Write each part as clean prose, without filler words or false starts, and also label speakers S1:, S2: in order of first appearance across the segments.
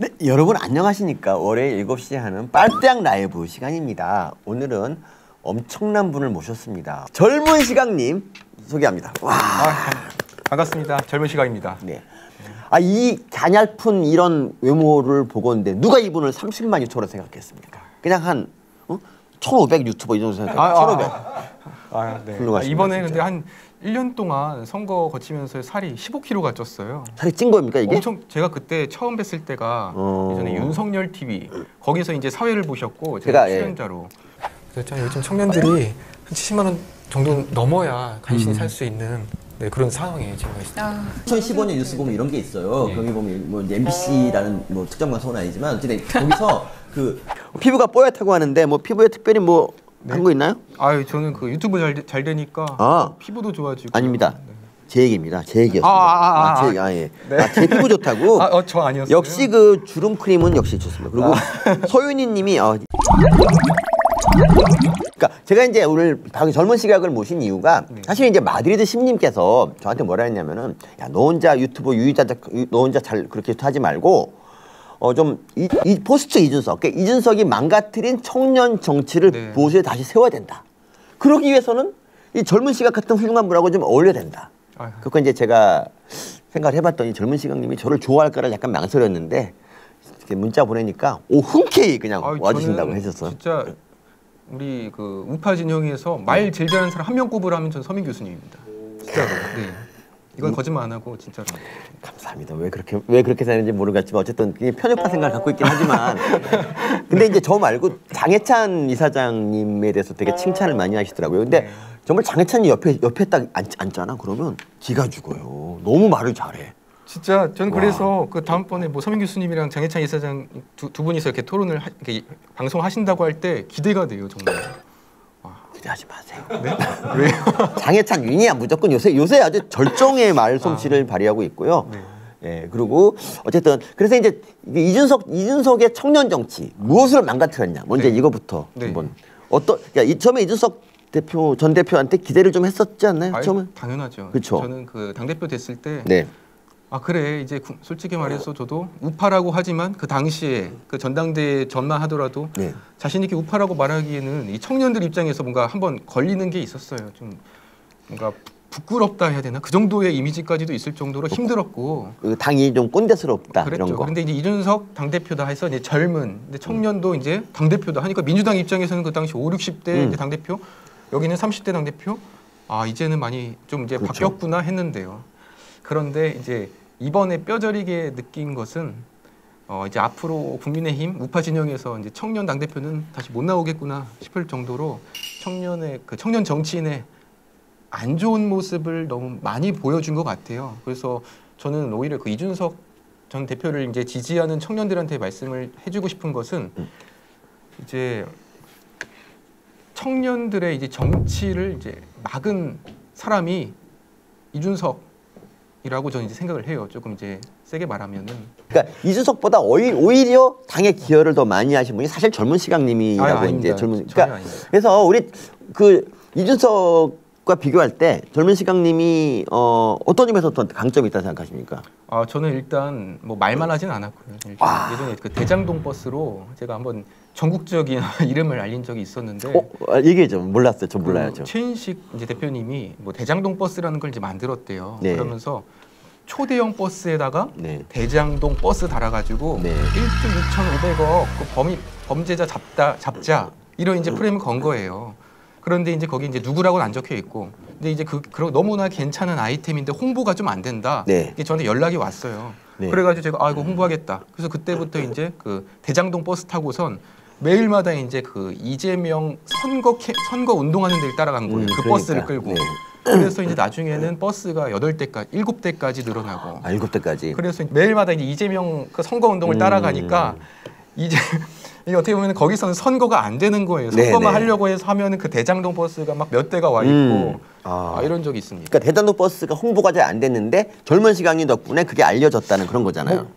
S1: 네, 여러분 안녕하십니까. 월요일 7시에 하는 빨대양 라이브 시간입니다. 오늘은 엄청난 분을 모셨습니다. 젊은 시각님 소개합니다. 와.
S2: 반갑습니다. 젊은 시각입니다.
S1: 네. 이 가냘픈 이런 외모를 보고 있는데 누가 이분을 30만 유튜버로 생각했습니까? 그냥 한 1,500 유튜버 이 정도 생각해요. 1,500.
S2: 네.
S1: 훌륭하십니다.
S2: 이번에
S1: 진짜.
S2: 근데 한 1년 동안 선거 거치면서 살이 15kg가 쪘어요.
S1: 살이 찐 겁니까 이게?
S2: 엄청 제가 그때 처음 뵀을 때가 예전에 윤석열 TV 거기서 이제 사회를 보셨고 제가 출연자로.
S3: 그래서 요즘 청년들이 한 70만 원 정도 넘어야 간신히 살 수 있는 그런 상황에 지금 있습니다.
S1: 2015년 뉴스 보면 이런 게 있어요. 거기 보면 뭐 MBC라는 뭐 특정 방송은 아니지만 어쨌든 거기서 그 피부가 뽀얗다고 하는데 뭐 피부에 특별히 뭐 한 거 있나요?
S2: 저는 그 유튜브 잘 되니까 피부도 좋아지고.
S1: 아닙니다. 제 얘기입니다. 제 얘기였습니다. 제 얘기. 제 피부 좋다고.
S2: 저 아니었어요.
S1: 역시 그 주름 크림은 역시 좋습니다. 그리고 소윤이님이 그러니까 제가 이제 오늘 젊은 시각을 모신 이유가 사실 이제 마드리드 심님께서 저한테 뭐라 했냐면은 야, 너 혼자 유튜브 너 혼자 잘 그렇게 하지 말고 좀 이 포스트 이준석, 그러니까 이준석이 망가뜨린 청년 정치를 보수에 다시 세워야 된다. 그러기 위해서는 이 젊은 시각 같은 훌륭한 분하고 좀 어울려야 된다. 그러니까 이제 제가 생각을 해봤더니 젊은 시각님이 저를 좋아할까를 약간 망설였는데 이렇게 문자 보내니까 흔쾌히 그냥 와주신다고 하셨어요.
S2: 진짜 우리 그 우파 진영에서 말 제일 잘하는 사람 한 명 꼽으라면 전 서민 교수님입니다. 진짜로. 네. 이건 거짓말 안 하고 진짜로.
S1: 감사합니다. 왜 그렇게 사는지 모르겠지만 어쨌든 편협한 생각을 갖고 있긴 하지만 근데 이제 저 말고 장해찬 이사장님에 대해서 되게 칭찬을 많이 하시더라고요. 근데 정말 장해찬이 옆에 딱 앉잖아. 그러면 기가 죽어요. 너무 말을 잘해.
S2: 진짜 저는 그래서 그 다음번에 뭐 서민 교수님이랑 장해찬 이사장 두 분이서 이렇게 토론을 이렇게 방송하신다고 할 때 기대가 돼요 정말.
S1: 기대하지 마세요.
S2: 네? 왜요?
S1: 장해찬 윤이야 무조건 요새 아주 절정의 말솜씨를 발휘하고 있고요. 네, 그리고 어쨌든 그래서 이제 이준석의 청년 정치 무엇을 망가뜨렸냐. 먼저 이거부터 한번 그러니까 처음에 이준석 전 대표한테 기대를 좀 했었지 않나요? 처음에?
S2: 당연하죠.
S1: 그쵸?
S2: 저는 그 당대표 됐을 때 그래 이제 솔직히 말해서 저도 우파라고 하지만 그 당시에 그 전당대회 전만 하더라도 자신 있게 우파라고 말하기에는 이 청년들 입장에서 뭔가 한번 걸리는 게 있었어요. 좀 뭔가 부끄럽다 해야 되나? 그 정도의 이미지까지도 있을 정도로 힘들었고
S1: 당이 좀 꼰대스럽다
S2: 그랬죠.
S1: 이런 거.
S2: 그런데 이제 이준석 당대표다 해서 이제 젊은 근데 청년도 이제 당대표다 하니까 민주당 입장에서는 그 당시 5, 60대 이제 당대표 여기는 30대 당대표 이제는 많이 좀 이제 바뀌었구나 했는데요. 그런데 이제 이번에 뼈저리게 느낀 것은 이제 앞으로 국민의힘 우파 진영에서 이제 청년 당대표는 다시 못 나오겠구나 싶을 정도로 청년 정치인의 안 좋은 모습을 너무 많이 보여준 것 같아요. 그래서 저는 오히려 그 이준석 전 대표를 이제 지지하는 청년들한테 말씀을 해주고 싶은 것은 이제 청년들의 이제 정치를 이제 막은 사람이 이준석이라고 저는 이제 생각을 해요. 조금 이제 세게 말하면은. 그러니까
S1: 이준석보다 오히려 당의 기여를 더 많이 하신 분이 사실 젊은 시각님이라고 이제 젊은. 그러니까 그래서 우리 그 이준석과 비교할 때 젊은 시각님이 어떤 점에서 더 강점이 있다고 생각하십니까?
S2: 저는 일단 뭐 말만 하지는 않았고요. 예전에 그 대장동 버스로 제가 한번 전국적인 이름을 알린 적이 있었는데
S1: 얘기해줘. 몰랐어요. 저 몰라요.
S2: 최인식 이제 대표님이 뭐 대장동 버스라는 걸 이제 만들었대요. 그러면서 초대형 버스에다가 대장동 버스 달아가지고 1조 2,500억 그 범죄자 잡자 이런 이제 프레임을 건 거예요. 그런데 이제 거기 이제 누구라고는 안 적혀 있고, 근데 이제 그 너무나 괜찮은 아이템인데 홍보가 좀 안 된다. 이게 저한테 연락이 왔어요. 그래가지고 제가 이거 홍보하겠다. 그래서 그때부터 이제 그 대장동 버스 타고선 매일마다 이제 그 이재명 선거 운동하는 데를 따라간 거예요. 그 버스를 끌고. 그래서 이제 나중에는 버스가 7대까지 늘어나고.
S1: 7대까지.
S2: 그래서 매일마다 이제 이재명 그 선거 운동을 따라가니까 이제 이게 어떻게 보면 거기서는 선거가 안 되는 거예요. 선거만 하려고 해서 하면은 그 대장동 버스가 막 몇 대가 와 있고 이런 적이 있습니다.
S1: 그러니까 대장동 버스가 홍보가 잘 안 됐는데 젊은 시각님 덕분에 그게 알려졌다는 그런 거잖아요.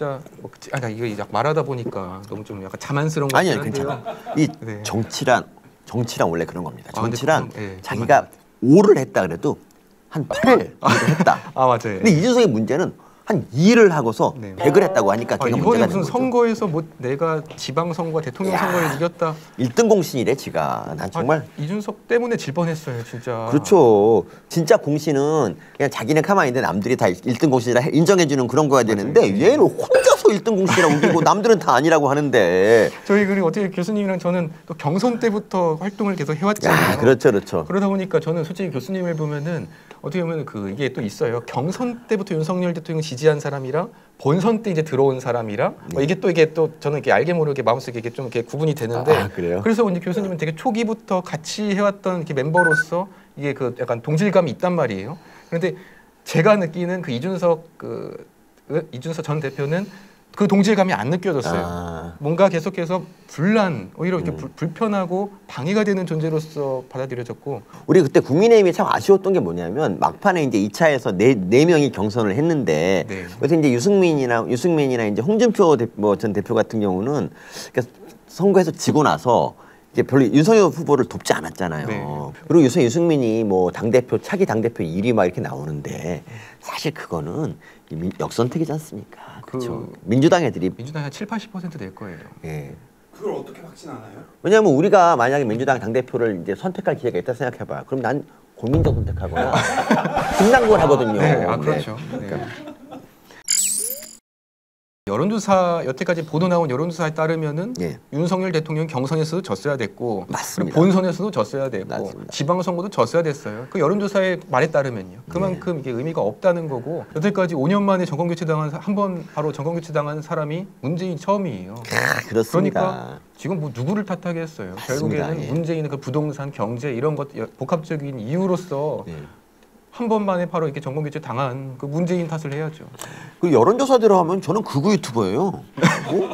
S2: 진짜 이거 말하다 보니까 너무 좀 약간 자만스러운 것 같은데요.
S1: 아니요, 괜찮아. 이 정치란 원래 그런 겁니다. 정치란 자기가 5를 했다 그래도 한 8을 했다.
S2: 맞아요.
S1: 근데 이준석의 문제는 한 2를 하고서
S2: 네.
S1: 100을 했다고 하니까 걔가
S2: 이번에
S1: 문제가
S2: 무슨
S1: 된 거죠.
S2: 선거에서 뭐 내가 지방선거 대통령 선거에 이겼다.
S1: 1등 공신이래 지가. 난 정말
S2: 이준석 때문에 질 뻔했어요 진짜.
S1: 그렇죠. 진짜 공신은 그냥 자기는 가만히 있는데 남들이 다 1등 공신이라 인정해주는 그런 거야 되는데 얘는 혼자서 1등 공신이라고 우기고 남들은 다 아니라고 하는데.
S2: 저희 그리고 어떻게 교수님이랑 저는 또 경선 때부터 활동을 계속 해왔잖아요.
S1: 그렇죠, 그렇죠.
S2: 그러다 보니까 저는 솔직히 교수님을 보면은 어떻게 보면 이게 또 있어요. 경선 때부터 윤석열 대통령 지지한 사람이랑 본선 때 이제 들어온 사람이랑 이게 또 저는 이렇게 알게 모르게 마음속에 이게 좀 이렇게 구분이 되는데.
S1: 그래요?
S2: 그래서 이제 교수님은 되게 초기부터 같이 해왔던 이렇게 멤버로서 이게 그 약간 동질감이 있단 말이에요. 그런데 제가 느끼는 그 이준석 전 대표는 그 동질감이 안 느껴졌어요. 뭔가 계속해서 오히려 이렇게 불편하고 방해가 되는 존재로서 받아들여졌고.
S1: 우리 그때 국민의힘이 참 아쉬웠던 게 뭐냐면 막판에 이제 2차에서 네 명이 경선을 했는데
S2: 네.
S1: 그래서 이제 유승민이나 이제 홍준표 전 대표 같은 경우는 그러니까 선거에서 지고 나서 이제 별로 윤석열 후보를 돕지 않았잖아요.
S2: 네.
S1: 그리고 유승민이 뭐 차기 당대표 1위 막 이렇게 나오는데 사실 그거는 역선택이지 않습니까? 그렇죠. 민주당 애들이
S2: 민주당이 한 7~80% 될 거예요.
S1: 예.
S4: 그걸 어떻게 확신하나요?
S1: 왜냐하면 우리가 만약에 민주당 당대표를 이제 선택할 기회가 있다 생각해봐. 그럼 난 고민정 선택하거나 김남국을 하거든요.
S2: 네, 그렇죠. 네. 여론조사 여태까지 보도 나온 여론조사에 따르면은 윤석열 대통령 경선에서도 졌어야 됐고
S1: 맞습니다.
S2: 본선에서도 졌어야 됐고
S1: 맞습니다.
S2: 지방선거도 졌어야 됐어요. 그 여론조사의 말에 따르면요. 그만큼 이게 의미가 없다는 거고 여태까지 5년 만에 정권교체당한 한 번 바로 정권교체당한 사람이 문재인 처음이에요.
S1: 그렇습니다.
S2: 그러니까 지금 뭐 누구를 탓하겠어요.
S1: 맞습니다.
S2: 결국에는 문재인의 그 부동산 경제 이런 것 복합적인 이유로서 한 번만에 바로 이렇게 정권교체 당한 그 문재인 탓을 해야죠.
S1: 그리고 여론조사대로 하면 저는 극우 유튜버예요.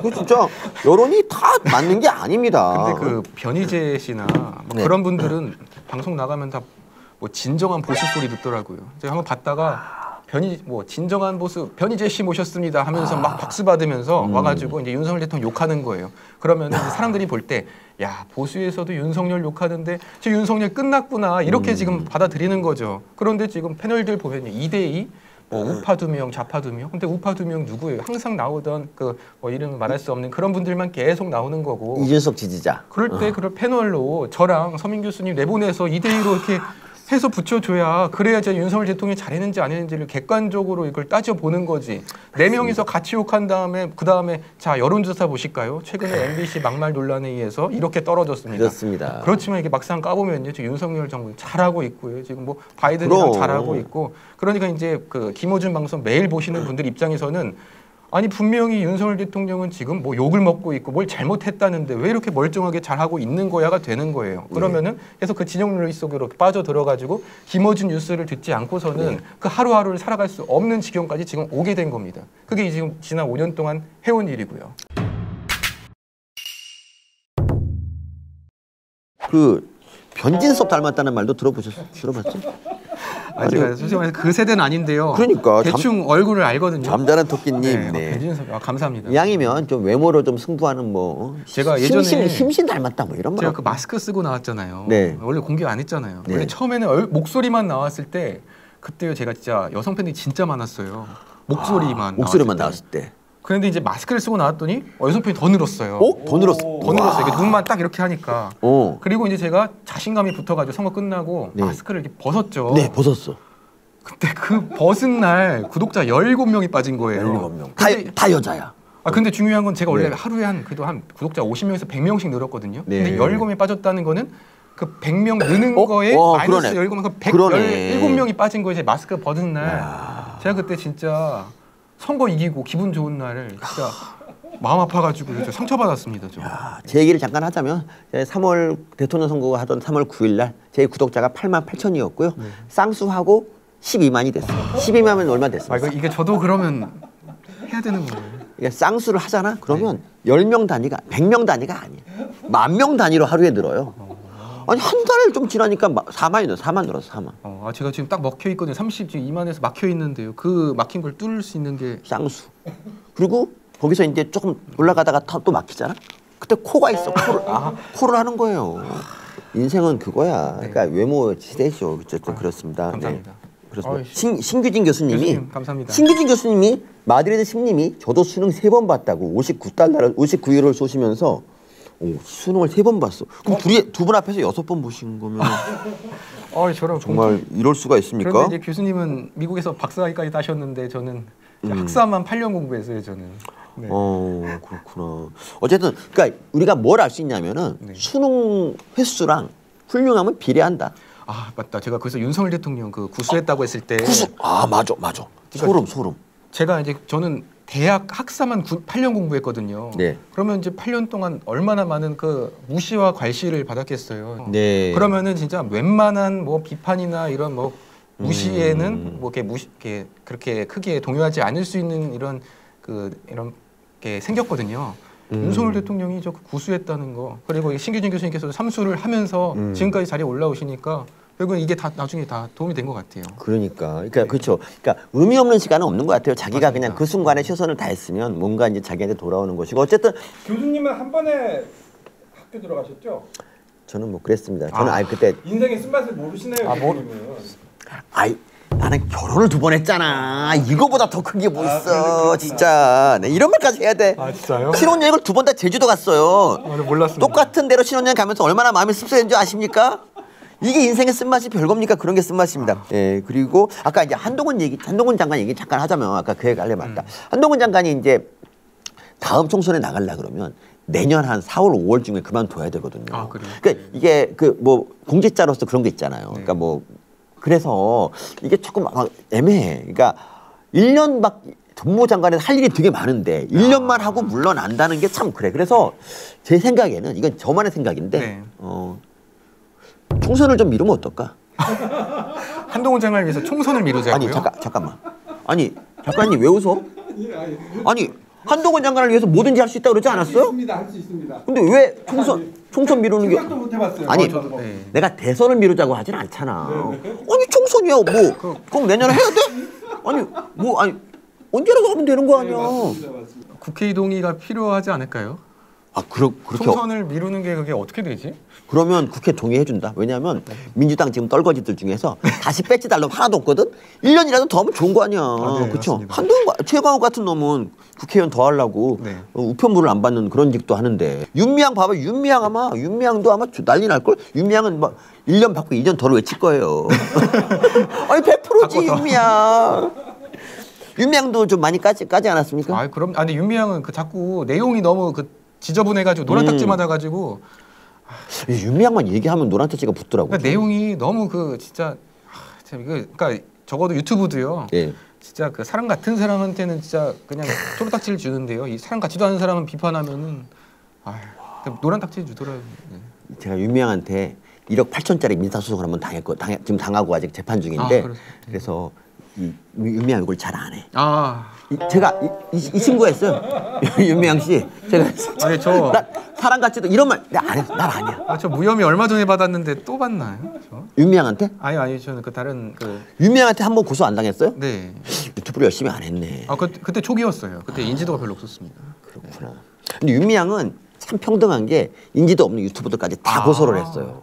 S1: 그 진짜 여론이 다 맞는 게 아닙니다.
S2: 근데 그 변희재 씨나 뭐 그런 분들은 방송 나가면 다 뭐 진정한 보수 소리 듣더라고요. 제가 한번 봤다가 진정한 보수 변희재 씨 모셨습니다 하면서 막 박수 받으면서 와가지고 이제 윤석열 대통령 욕하는 거예요. 그러면 이제 사람들이 볼 때 야 보수에서도 윤석열 욕하는데 지금 윤석열 끝났구나 이렇게 지금 받아들이는 거죠. 그런데 지금 패널들 보면 2대2 우파 2명, 좌파 2명. 근데 우파 2명 누구예요? 항상 나오던 이름을 말할 수 없는 그런 분들만 계속 나오는 거고.
S1: 이준석 지지자.
S2: 그럴 때 그런 패널로 저랑 서민 교수님 내보내서 2대2로 이렇게 해서 붙여줘야 그래야 이제 윤석열 대통령이 잘했는지 안 했는지를 객관적으로 이걸 따져보는 거지. 4명이서 같이 욕한 다음에 그 다음에 자 여론조사 보실까요? 최근에 MBC 막말 논란에 의해서 이렇게 떨어졌습니다.
S1: 그렇습니다.
S2: 그렇지만 이게 막상 까보면요, 지금 윤석열 정부 잘하고 있고요. 지금 뭐 바이든이랑 잘하고 있고. 그러니까 이제 그 김어준 방송 매일 보시는 분들 입장에서는 아니 분명히 윤석열 대통령은 지금 뭐 욕을 먹고 있고 뭘 잘못했다는데 왜 이렇게 멀쩡하게 잘하고 있는 거야가 되는 거예요. 그러면은 계속 그 진영 논리 속으로 빠져들어가지고 김어준 뉴스를 듣지 않고서는 그 하루하루를 살아갈 수 없는 지경까지 지금 오게 된 겁니다. 그게 지금 지난 5년 동안 해온 일이고요.
S1: 그 변진섭 닮았다는 말도 들어봤죠?
S2: 제가 솔직히 말해서 그 세대는 아닌데요.
S1: 그러니까
S2: 대충 얼굴을 알거든요.
S1: 잠자는 토끼님.
S2: 네. 변진섭 감사합니다.
S1: 이왕이면 좀 외모로 좀 승부하는 뭐
S2: 제가 예전에
S1: 심신 닮았다 뭐 이런 말.
S2: 제가 그 마스크 쓰고 나왔잖아요.
S1: 네.
S2: 원래 공개 안 했잖아요.
S1: 네.
S2: 원래 처음에는 목소리만 나왔을 때 그때요 제가 진짜 여성 팬들이 진짜 많았어요. 목소리만
S1: 나왔을 때.
S2: 그런데 이제 마스크를 쓰고 나왔더니 여성 팬이 더 늘었어요.
S1: 더 늘었어.
S2: 더 늘었어요. 이게 눈만 딱 이렇게 하니까. 그리고 이제 제가 자신감이 붙어가지고 선거 끝나고 마스크를 이렇게 벗었죠.
S1: 네, 벗었어.
S2: 그때 그 벗은 날 구독자 17명이 빠진 거예요.
S1: 17명. 다 여자야.
S2: 근데 중요한 건 제가 원래 하루에 그래도 한 구독자 50명에서 100명씩 늘었거든요. 근데 17명이 빠졌다는 거는 그 100명 느는 거에 마이너스 17명, 117명이 빠진 거에 제 마스크 벗은 날 제가 그때 진짜 선거 이기고 기분 좋은 날을 진짜 마음 아파가지고 상처받았습니다.
S1: 제 얘기를 잠깐 하자면 3월 대통령 선거가 하던 3월 9일 날 제 구독자가 88,000이었고요. 쌍수하고 12만이 됐어요. 12만은 얼마 됐어요?
S2: 이게 저도 그러면 해야 되는 거예요.
S1: 그러니까 쌍수를 하잖아? 그러면 10명 단위가 100명 단위가 아니야. 10,000명 단위로 하루에 늘어요. 아니 한 달 좀 지나니까 4만 늘었어. 4만.
S2: 제가 지금 딱 막혀 있거든요. 32만에서 막혀 있는데요. 그 막힌 걸 뚫을 수 있는 게
S1: 쌍수. 그리고 거기서 이제 조금 올라가다가 또 막히잖아. 그때 코가 있어. 코를 하는 거예요. 인생은 그거야. 그러니까 외모 시대죠. 어쨌든 그렇습니다.
S2: 감사합니다.
S1: 그렇습니다. 신규진 교수님이
S2: 감사합니다.
S1: 신규진 교수님이 마드리드 심님이 저도 수능 3번 봤다고 59유로를 쏘시면서 수능을 3번 봤어. 그럼 두 분 앞에서 6번 보신 거면
S2: 저런
S1: 정말 이럴 수가 있습니까?
S2: 그런데 이제 교수님은 미국에서 박사학위까지 따셨는데 저는 학사만 8년 공부했어요, 저는. 네.
S1: 그렇구나. 어쨌든 그러니까 우리가 뭘 알 수 있냐면은
S2: 네.
S1: 수능 횟수랑 훌륭함은 비례한다.
S2: 아 맞다. 제가 그래서 윤석열 대통령 그 구수했다고 했을 때
S1: 맞아. 소름.
S2: 제가 이제 저는 대학 학사만 8년 공부했거든요.
S1: 네.
S2: 그러면 이제 8년 동안 얼마나 많은 그 무시와 괄시를 받았겠어요.
S1: 네.
S2: 그러면은 진짜 웬만한 뭐 비판이나 이런 뭐 무시에는 뭐 이렇게 그렇게 크게 동요하지 않을 수 있는 이런 게 생겼거든요. 윤석열 대통령이 저 구수했다는 거, 그리고 신규진 교수님께서도 삼수를 하면서 지금까지 자리에 올라오시니까 결국은 이게 다 나중에 다 도움이 된 것 같아요.
S1: 그러니까 그렇죠. 그러니까 의미 없는 시간은 없는 것 같아요. 자기가
S2: 맞습니다.
S1: 그냥 그 순간에 최선을 다했으면 뭔가 이제 자기한테 돌아오는 것이고 어쨌든
S4: 교수님은 한 번에 학교 들어가셨죠?
S1: 저는 뭐 그랬습니다. 저는 그때
S4: 인생의 쓴맛을 모르시네요. 교수님은.
S1: 나는 결혼을 2번 했잖아. 이거보다 더 큰 게 뭐 있어, 진짜. 네, 이런 말까지 해야 돼.
S3: 진짜요?
S1: 신혼여행을 2번 다 제주도 갔어요.
S3: 몰랐습니다.
S1: 똑같은 데로 신혼여행 가면서 얼마나 마음이 씁쓸했는 줄 아십니까? 이게 인생의 쓴맛이 별겁니까? 그런 게 쓴맛입니다. 예, 그리고 아까 이제 한동훈 장관 얘기 잠깐 하자면 아까 그 얘기 하려 맞다. 한동훈 장관이 이제 다음 총선에 나가려 그러면 내년 한 4월, 5월 중에 그만둬야 되거든요.
S2: 그래요?
S1: 그러니까 이게 뭐 공직자로서 그런 게 있잖아요. 그러니까 뭐 그래서 이게 조금 막 애매해. 그러니까 1년밖에 법무장관에서 할 일이 되게 많은데 1년만 하고 물러난다는 게 참 그래. 그래서 제 생각에는 이건 저만의 생각인데 총선을 좀 미루면 어떨까?
S2: 한동훈 장관을 위해서 총선을 미루자고요?
S1: 아니 잠깐만. 아니 작가님 왜 웃어? 아니 한동훈 장관을 위해서 뭐든지 할 수 있다고 그러지 않았어요?
S4: 할 수 있습니다.
S1: 근데 왜 총선 미루는 게?
S4: 생각도 못 해봤어요.
S1: 아니 내가 대선을 미루자고 하진 않잖아. 아니 총선이야 뭐 그럼 내년에 해야 돼? 아니 언제라도 하면 되는 거 아니야?
S2: 국회 동의가 필요하지 않을까요?
S1: 그렇게
S2: 총선을 미루는 게 그게 어떻게 되지?
S1: 그러면 국회 동의해준다. 왜냐하면 민주당 지금 떨거지들 중에서 다시 배지 달라고 하나도 없거든. 1년이라도 더 하면 좋은 거 아니야.
S2: 네,
S1: 그렇죠?
S2: 맞습니다.
S1: 최강욱 같은 놈은 국회의원 더 하려고 우편물을 안 받는 그런 직도 하는데 윤미향 봐봐. 윤미향도 아마 난리 날걸. 윤미향은 막 1년 받고 2년 더 외칠 거예요. 아니 100%지 윤미향. 윤미향도 좀 많이 까지 않았습니까?
S2: 그럼 근데 윤미향은 자꾸 내용이 너무 지저분해가지고 노란 딱지 맞아가지고
S1: 윤미향만 얘기하면 노란 딱지가 붙더라고.
S2: 그러니까 내용이 너무 진짜 그러니까 적어도 유튜브도요. 진짜 사람 같은 사람한테는 진짜 그냥 초록 딱지를 주는데요. 이 사람 같지도 않은 사람은 비판하면은 노란 딱지 주더라고요.
S1: 제가 윤미향한테 1억 8천짜리 민사소송을 한번 지금 당하고 아직 재판 중인데 그래서 이 윤미향 이걸 잘 안 해. 제가 이 친구가 했어요. 윤미향 씨. 제가 사람 같지도 이런 말 안 했어. 난 아니야.
S2: 저 무혐의 얼마 전에 받았는데 또 받나요?
S1: 윤미향한테?
S2: 아니 저는 다른
S1: 윤미향한테 한 번 고소 안 당했어요?
S2: 네.
S1: 유튜브를 열심히 안 했네.
S2: 그때 초기였어요. 그때 인지도가 별로 없었습니다.
S1: 그렇구나. 근데 윤미향은 참 평등한 게 인지도 없는 유튜버들까지 다 고소를 했어요.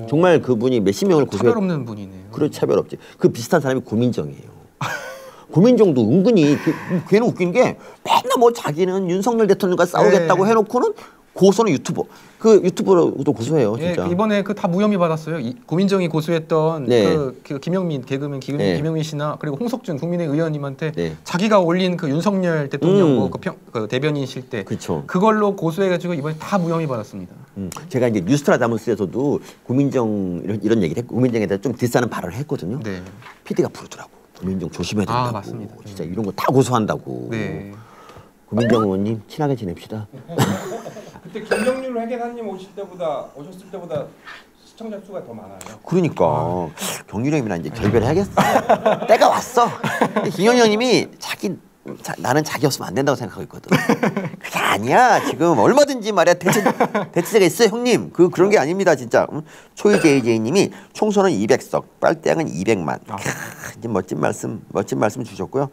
S1: 정말 그분이 몇십 명을 고소했.
S2: 차별 없는 분이네요.
S1: 그래 차별 없지. 그 비슷한 사람이 고민정이에요. 고민정도 은근히 걔는 웃긴 게 맨날 뭐 자기는 윤석열 대통령과 싸우겠다고 해놓고는 고소는 유튜버로도 고소해요. 진짜.
S2: 이번에 다 무혐의 받았어요. 고민정이 고소했던 그 김영민 개그맨 김영민 씨나 그리고 홍석준 국민의 의원님한테 자기가 올린 그 윤석열 대통령 그 대변인실 때 그걸로 고소해가지고 이번에 다 무혐의 받았습니다.
S1: 제가 이제 뉴스트라다무스에서도 고민정 이런 얘기를 했고 고민정에 대해서 좀 디스하는 발언을 했거든요. PD가 부르더라고. 고민정 조심해야 된다고.
S2: 맞습니다.
S1: 진짜 이런 거 다 고소한다고. 고민정 의원님 친하게 지냅시다.
S4: 그때 김영률 회계사님 오셨을 때보다 시청자 수가 더 많아요.
S1: 그러니까 경률형이랑 이제 결별해야겠어. 때가 왔어. 김영률님이 나는 자기 없으면 안 된다고 생각하고 있거든. 그게 아니야. 지금 얼마든지 말이야 대체제가 있어요, 형님. 그런 게 아닙니다, 진짜. 초이제이제이님이 총선은 200석, 빨대양은 200만. 이제 멋진 말씀 주셨고요.